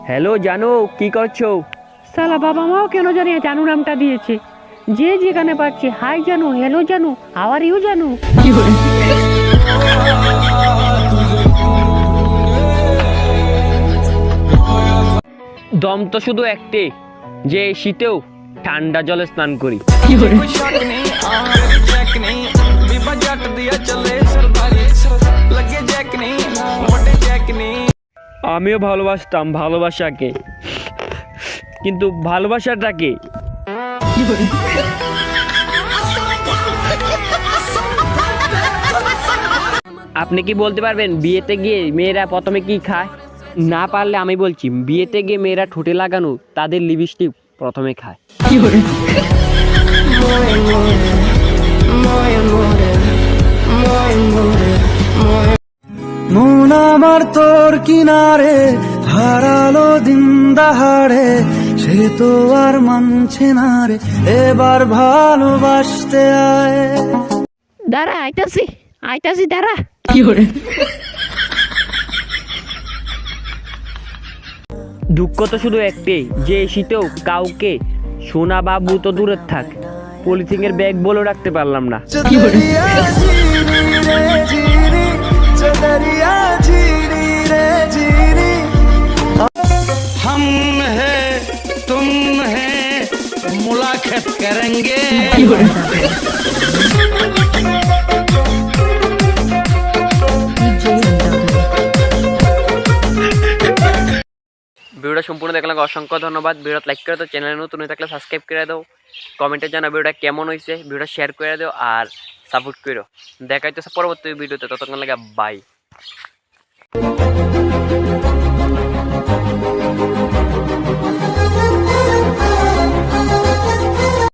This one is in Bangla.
হ্যালো জানু, কি করছো? সালা বাবা মাও কেন জানি জানু নামটা দিয়েছে। যে যেখানে পাচ্ছে হাই জানু, হ্যালো জানু, হাউ আর ইউ জানু। দম তো শুধু একটি, যে শীতেও ঠান্ডা জলে স্নান করি। আমিও ভালোবাসতাম ভালোবাসাকে, কিন্তু ভালোবাসাটাকে আপনি কি বলতে পারবেন বিয়েতে গিয়ে মেয়েরা প্রথমে কি খায়? না পারলে আমি বলছি, বিয়েতে গিয়ে মেয়েরা ঠোঁটে লাগানো তাদের লিপস্টিক প্রথমে খায়। মন আমার তোর কিনারে হারালো দিন দাহাড়ে, সে তো আর মানছে না রে, এবার ভালোবাসতে আয়। দাঁড়া, আইতাছি আইতাছি, দাঁড়া। দুঃখ তো শুধু একটাই, যে শীতেও কাউকে সোনা বাবু তো দূরের থাক, পলিথিনের ব্যাগ বলেও রাখতে পারলাম না। हम है तुम है मुलाकात करेंगे। ভিডিওটা সম্পূর্ণ দেখলাম, অসংখ্য ধন্যবাদ। ভিডিওটা লাইক করে দাও, চ্যানেলে নতুন হয়ে থাকলে সাবস্ক্রাইব করে দাও, কমেন্টে জানাও ভিডিওটা কেমন হয়েছে, ভিডিওটা শেয়ার করে দাও আর সাপোর্ট করো। দেখা হচ্ছে পরবর্তী ভিডিওতে, ততক্ষণ লাগে বাই।